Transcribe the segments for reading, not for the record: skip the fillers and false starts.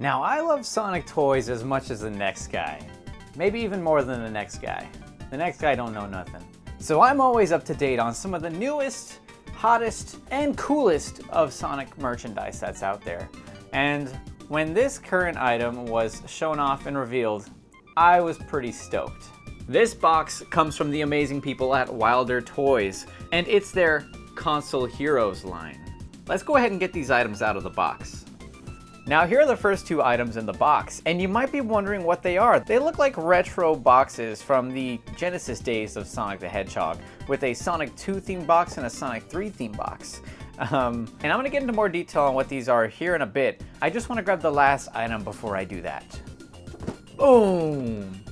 Now, I love Sonic toys as much as the next guy. Maybe even more than the next guy. The next guy don't know nothing. So I'm always up to date on some of the newest, hottest, and coolest of Sonic merchandise that's out there. And when this current item was shown off and revealed, I was pretty stoked. This box comes from the amazing people at Wilder Toys, and it's their Console Heroes line. Let's go ahead and get these items out of the box. Now here are the first two items in the box, and you might be wondering what they are. They look like retro boxes from the Genesis days of Sonic the Hedgehog, with a Sonic 2 theme box and a Sonic 3 theme box. And I'm going to get into more detail on what these are here in a bit. I just want to grab the last item before I do that. Boom!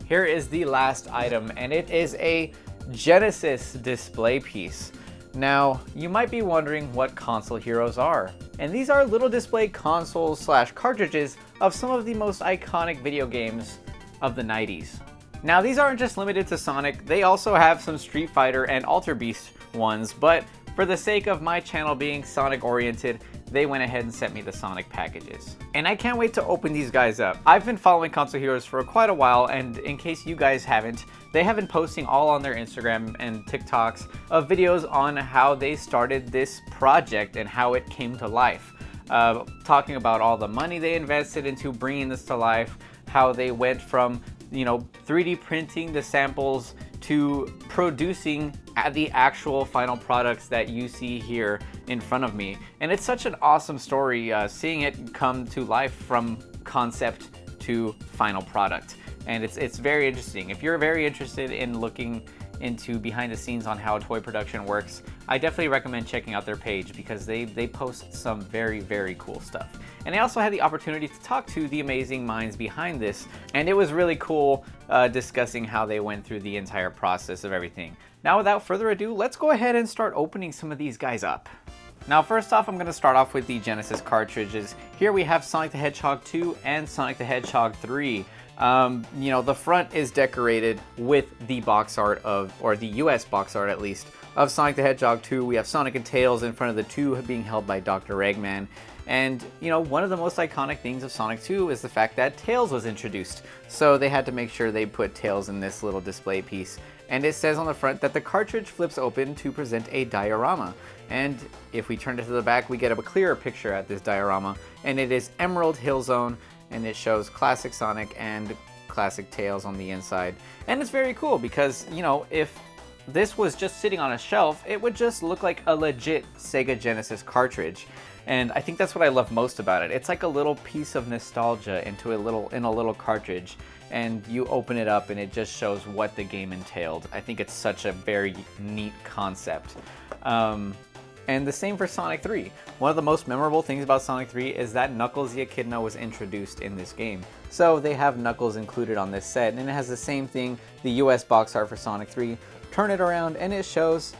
Here is the last item, and it is a Genesis display piece. Now, you might be wondering what Console Heroes are. And these are little display consoles / cartridges of some of the most iconic video games of the 90s. Now, these aren't just limited to Sonic, they also have some Street Fighter and Alter Beast ones, but for the sake of my channel being Sonic oriented, they went ahead and sent me the Sonic packages. And I can't wait to open these guys up. I've been following Console Heroes for quite a while, and in case you guys haven't, they have been posting all on their Instagram and TikToks of videos on how they started this project and how it came to life. Talking about all the money they invested into bringing this to life, how they went from, 3D printing the samples to producing the actual final products that you see here in front of me. And it's such an awesome story seeing it come to life from concept to final product. And it's very interesting. If you're very interested in looking into behind the scenes on how toy production works, I definitely recommend checking out their page because they post some very, very cool stuff. And I also had the opportunity to talk to the amazing minds behind this, and it was really cool discussing how they went through the entire process of everything. Now, without further ado, let's go ahead and start opening some of these guys up. Now, first off, I'm going to start off with the Genesis cartridges. Here we have Sonic the Hedgehog 2 and Sonic the Hedgehog 3. The front is decorated with the box art of, or the US box art at least, of Sonic the Hedgehog 2. We have Sonic and Tails in front of the two being held by Dr. Eggman. And, one of the most iconic things of Sonic 2 is the fact that Tails was introduced. So they had to make sure they put Tails in this little display piece. And it says on the front that the cartridge flips open to present a diorama. And if we turn it to the back, we get a clearer picture at this diorama. And it is Emerald Hill Zone. And it shows classic Sonic and classic Tails on the inside. And it's very cool because, if this was just sitting on a shelf, it would just look like a legit Sega Genesis cartridge. And I think that's what I love most about it. It's like a little piece of nostalgia in a little cartridge. And you open it up and it just shows what the game entailed. I think it's such a very neat concept. And the same for Sonic 3. One of the most memorable things about Sonic 3 is that Knuckles the Echidna was introduced in this game. So they have Knuckles included on this set, and it has the same thing, the US box art for Sonic 3. Turn it around and it shows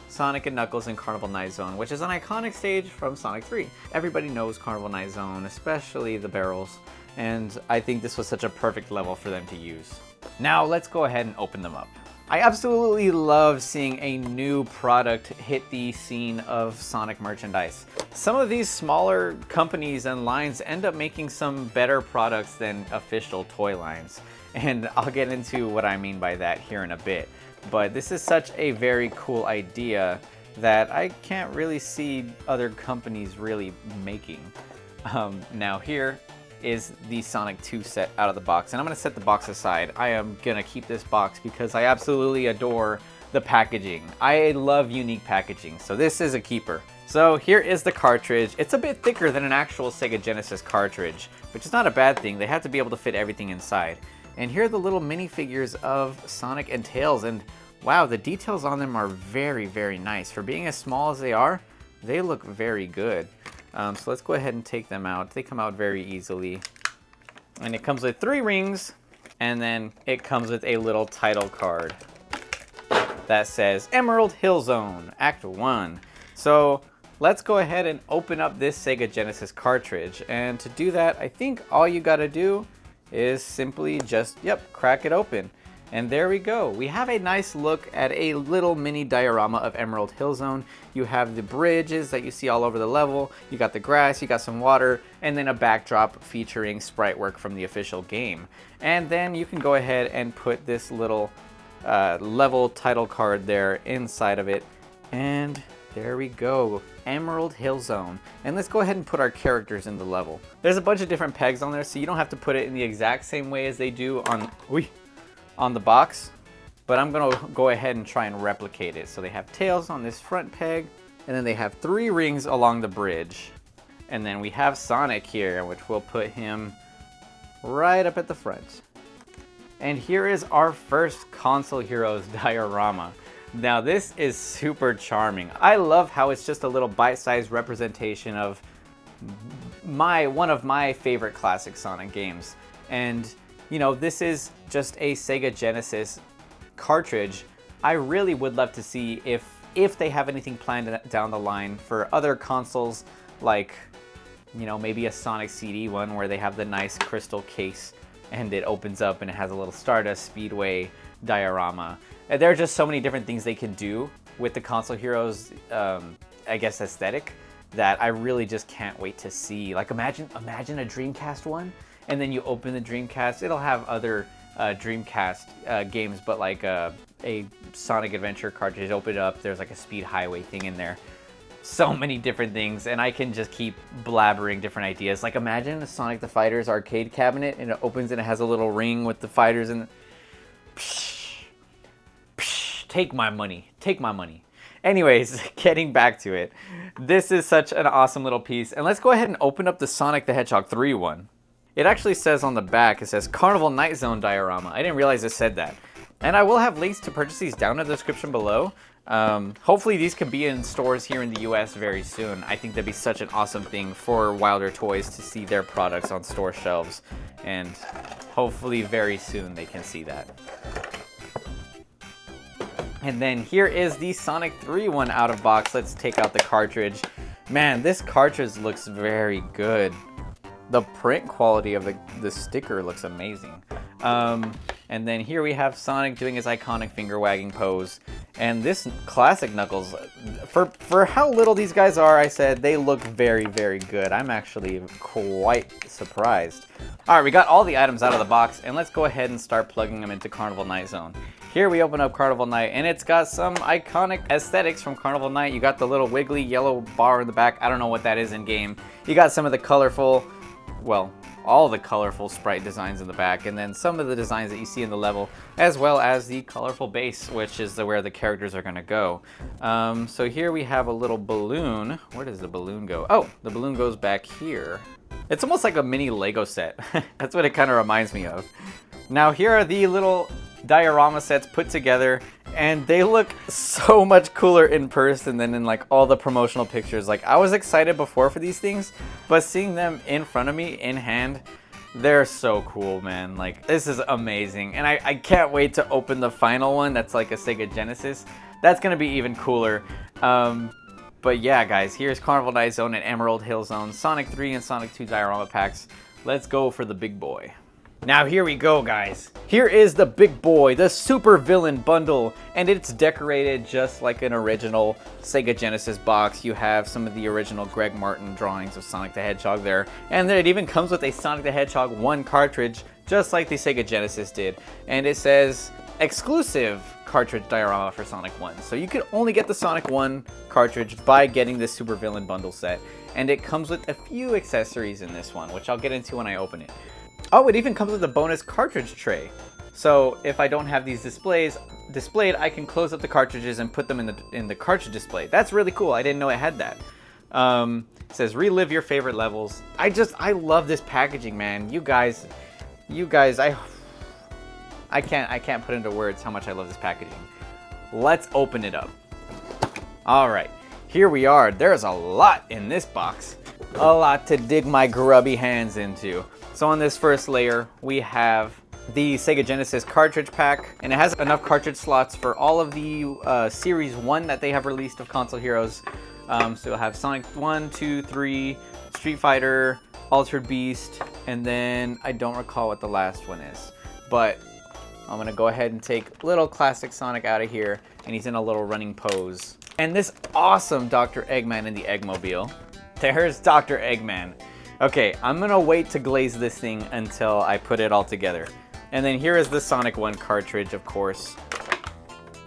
Sonic and Knuckles in Carnival Night Zone, which is an iconic stage from Sonic 3. Everybody knows Carnival Night Zone, especially the barrels, and I think this was such a perfect level for them to use. Now let's go ahead and open them up. I absolutely love seeing a new product hit the scene of Sonic merchandise. Some of these smaller companies and lines end up making some better products than official toy lines. And I'll get into what I mean by that here in a bit. But this is such a very cool idea that I can't really see other companies really making. Now here is the Sonic 2 set out of the box, and I'm going to set the box aside. I am going to keep this box because I absolutely adore the packaging. I love unique packaging, so this is a keeper. So here is the cartridge. It's a bit thicker than an actual Sega Genesis cartridge, which is not a bad thing. They have to be able to fit everything inside. And here are the little minifigures of Sonic and Tails, and wow, the details on them are very, very nice. For being as small as they are, they look very good. So let's go ahead and take them out. They come out very easily. And it comes with 3 rings, and then it comes with a little title card that says Emerald Hill Zone, Act 1. So let's go ahead and open up this Sega Genesis cartridge. And to do that, I think all you gotta do is simply just, crack it open. And there we go. We have a nice look at a little mini diorama of Emerald Hill Zone. You have the bridges that you see all over the level. You got the grass, you got some water, and then a backdrop featuring sprite work from the official game. And then you can go ahead and put this little level title card there inside of it. And there we go, Emerald Hill Zone. And let's go ahead and put our characters in the level. There's a bunch of different pegs on there, so you don't have to put it in the exact same way as they do on the box, but I'm gonna go ahead and try and replicate it. So they have tails on this front peg, and then they have 3 rings along the bridge. And then we have Sonic here, which we'll put him right up at the front. And here is our first Console Heroes diorama. Now this is super charming. I love how it's just a little bite-sized representation of one of my favorite classic Sonic games. And you know, this is just a Sega Genesis cartridge. I really would love to see if they have anything planned down the line for other consoles, like, you know, maybe a Sonic CD one where they have the nice crystal case and it opens up and it has a little Stardust Speedway diorama. And there are just so many different things they can do with the Console Heroes, I guess, aesthetic that I really just can't wait to see. Like imagine a Dreamcast one, and then you open the Dreamcast, it'll have other Dreamcast games, but like a Sonic Adventure cartridge, open it up, there's like a Speed Highway thing in there. So many different things, and I can just keep blabbering different ideas. Like imagine a Sonic the Fighters arcade cabinet, and it opens and it has a little ring with the fighters in. Take my money, take my money. Anyways, getting back to it, this is such an awesome little piece, and let's go ahead and open up the Sonic the Hedgehog 3 one. It actually says on the back, it says Carnival Night Zone diorama. I didn't realize it said that. And I will have links to purchase these down in the description below. Hopefully these can be in stores here in the US very soon. I think that'd be such an awesome thing for Wilder Toys to see their products on store shelves. And hopefully very soon they can see that. And then here is the Sonic 3 one out of box. Let's take out the cartridge. Man, this cartridge looks very good. The print quality of the sticker looks amazing. And then here we have Sonic doing his iconic finger wagging pose. And this classic Knuckles, for how little these guys are, I said they look very, very good. I'm actually quite surprised. All right, we got all the items out of the box, and let's go ahead and start plugging them into Carnival Night Zone. Here we open up Carnival Night, and it's got some iconic aesthetics from Carnival Night. You got the little wiggly yellow bar in the back. I don't know what that is in game. You got some of the colorful, well, all the colorful sprite designs in the back, and then some of the designs that you see in the level, as well as the colorful base, which is where the characters are gonna go. So here we have a little balloon. Where does the balloon go? Oh, the balloon goes back here. It's almost like a mini Lego set. That's what it kind of reminds me of. Now here are the little diorama sets put together, and they look so much cooler in person than in like all the promotional pictures. Like I was excited before for these things, but seeing them in front of me in hand, they're so cool, man. Like this is amazing, and I can't wait to open the final one that's like a Sega Genesis. That's gonna be even cooler. But yeah, guys, here's Carnival Night Zone and Emerald Hill Zone, Sonic 3 and Sonic 2 diorama packs. Let's go for the big boy. Now here we go, guys. Here is the big boy, the Super Villain bundle, and it's decorated just like an original Sega Genesis box. You have some of the original Greg Martin drawings of Sonic the Hedgehog there, and then it even comes with a Sonic the Hedgehog 1 cartridge, just like the Sega Genesis did. And it says exclusive cartridge diorama for Sonic 1. So you can only get the Sonic 1 cartridge by getting this Super Villain bundle set. And it comes with a few accessories in this one, which I'll get into when I open it. Oh, it even comes with a bonus cartridge tray. So if I don't have these displayed, I can close up the cartridges and put them in the cartridge display. That's really cool. I didn't know it had that. It says relive your favorite levels. I love this packaging, man. You guys, I can't put into words how much I love this packaging. Let's open it up. All right, here we are. There's a lot in this box. A lot to dig my grubby hands into. So on this first layer, we have the Sega Genesis cartridge pack, and it has enough cartridge slots for all of the Series 1 that they have released of Console Heroes. So you'll have Sonic 1, 2, 3, Street Fighter, Altered Beast, and then I don't recall what the last one is. But I'm gonna go ahead and take little classic Sonic out of here, and he's in a little running pose. And this awesome Dr. Eggman in the Eggmobile. There's Dr. Eggman. Okay, I'm gonna wait to glaze this thing until I put it all together. And then here is the Sonic 1 cartridge, of course.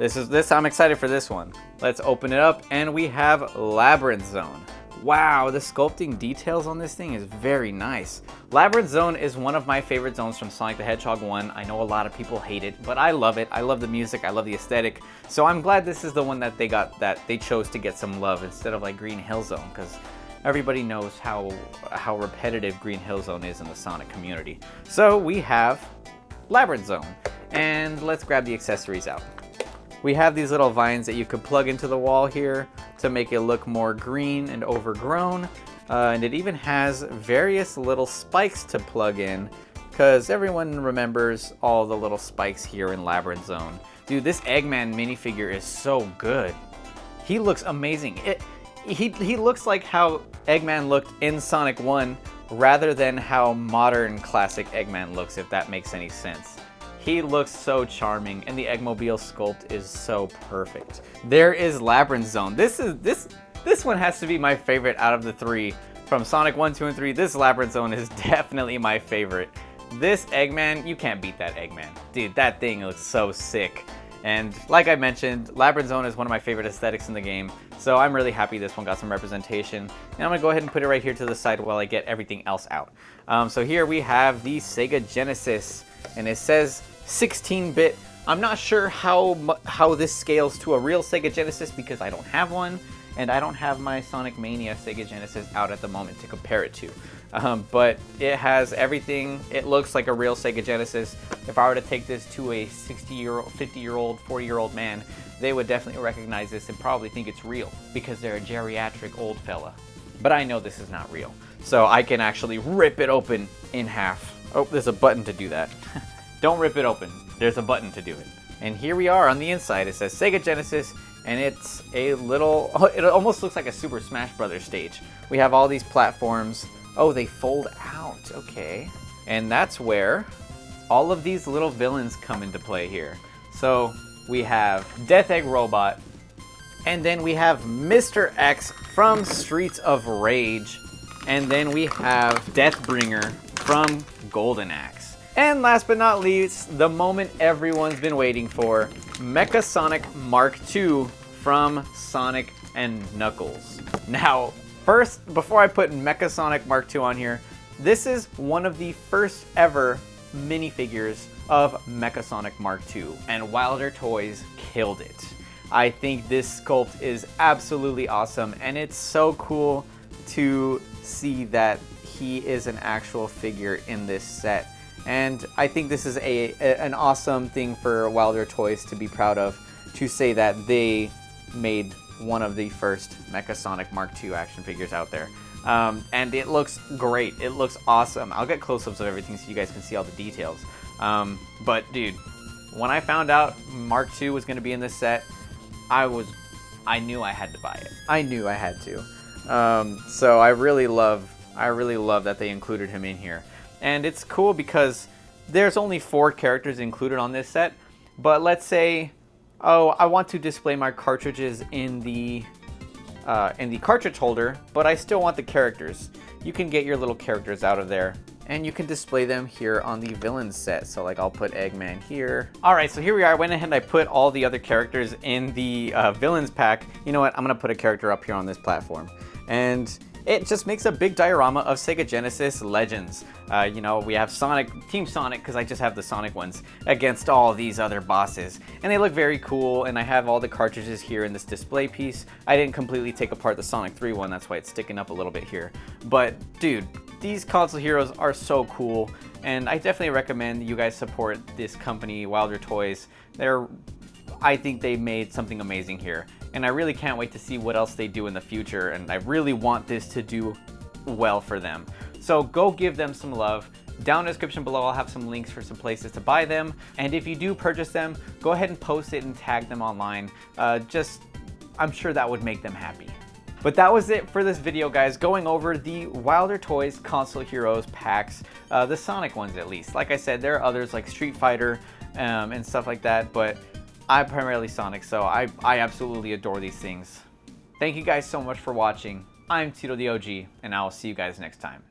I'm excited for this one. Let's open it up, and we have Labyrinth Zone. Wow, the sculpting details on this thing is very nice. Labyrinth Zone is one of my favorite zones from Sonic the Hedgehog 1. I know a lot of people hate it, but I love it. I love the music, I love the aesthetic. So I'm glad this is the one that they chose to get some love instead of like Green Hill Zone, because everybody knows how repetitive Green Hill Zone is in the Sonic community. So we have Labyrinth Zone, and let's grab the accessories out. We have these little vines that you could plug into the wall here to make it look more green and overgrown. And it even has various little spikes to plug in, because everyone remembers all the little spikes here in Labyrinth Zone. Dude, this Eggman minifigure is so good. He looks amazing. He looks like how Eggman looked in Sonic 1 rather than how modern classic Eggman looks, if that makes any sense. He looks so charming, and the Eggmobile sculpt is so perfect. There is Labyrinth Zone. This one has to be my favorite out of the three. From Sonic 1, 2, and 3, this Labyrinth Zone is definitely my favorite. This Eggman, you can't beat that Eggman. Dude, that thing looks so sick. And like I mentioned, Labyrinth Zone is one of my favorite aesthetics in the game, so I'm really happy this one got some representation. And I'm gonna go ahead and put it right here to the side while I get everything else out. So here we have the Sega Genesis, and it says 16-bit. I'm not sure how this scales to a real Sega Genesis because I don't have one, and I don't have my Sonic Mania Sega Genesis out at the moment to compare it to. But it has everything. It looks like a real Sega Genesis. If I were to take this to a 60-year-old, 50-year-old, 40-year-old man, they would definitely recognize this and probably think it's real because they're a geriatric old fella. But I know this is not real, so I can actually rip it open in half. Oh, there's a button to do that. Don't rip it open. There's a button to do it. And here we are on the inside. It says Sega Genesis, and it's a little, it almost looks like a Super Smash Brothers stage. We have all these platforms. Oh, they fold out. Okay. And that's where all of these little villains come into play here. So we have Death Egg Robot, and then we have Mr. X from Streets of Rage, and then we have Deathbringer from Golden Axe. And last but not least, the moment everyone's been waiting for, Mecha Sonic Mark II from Sonic and Knuckles. Now, first, before I put Mecha Sonic Mark II on here, this is one of the first ever minifigures of Mecha Sonic Mark II, and Wilder Toys killed it. I think this sculpt is absolutely awesome, and it's so cool to see that he is an actual figure in this set. And I think this is an awesome thing for Wilder Toys to be proud of, to say that they made one of the first Mecha Sonic Mark II action figures out there. And it looks great. It looks awesome. I'll get close-ups of everything so you guys can see all the details. But dude, when I found out Mark II was going to be in this set, I knew I had to buy it. I knew I had to. So I really love that they included him in here. And it's cool because there's only 4 characters included on this set, but let's say, oh, I want to display my cartridges in the cartridge holder, but I still want the characters. You can get your little characters out of there, and you can display them here on the villain set. So like I'll put Eggman here. All right, so here we are. I went ahead and I put all the other characters in the villains pack. You know what? I'm gonna put a character up here on this platform. And it just makes a big diorama of Sega Genesis legends. You know, we have Sonic, Team Sonic, because I just have the Sonic ones, against all these other bosses. And they look very cool, and I have all the cartridges here in this display piece. I didn't completely take apart the Sonic 3 one, that's why it's sticking up a little bit here. But dude, these console heroes are so cool, and I definitely recommend you guys support this company, Wilder Toys. I think they made something amazing here, and I really can't wait to see what else they do in the future, and I really want this to do well for them. So go give them some love. Down in the description below, I'll have some links for some places to buy them, and if you do purchase them, go ahead and post it and tag them online. I'm sure that would make them happy. But that was it for this video, guys, going over the Wilder Toys Console Heroes packs, the Sonic ones at least. Like I said, there are others like Street Fighter and stuff like that, but I'm primarily Sonic, so I absolutely adore these things. Thank you guys so much for watching. I'm TitoTheOG, and I will see you guys next time.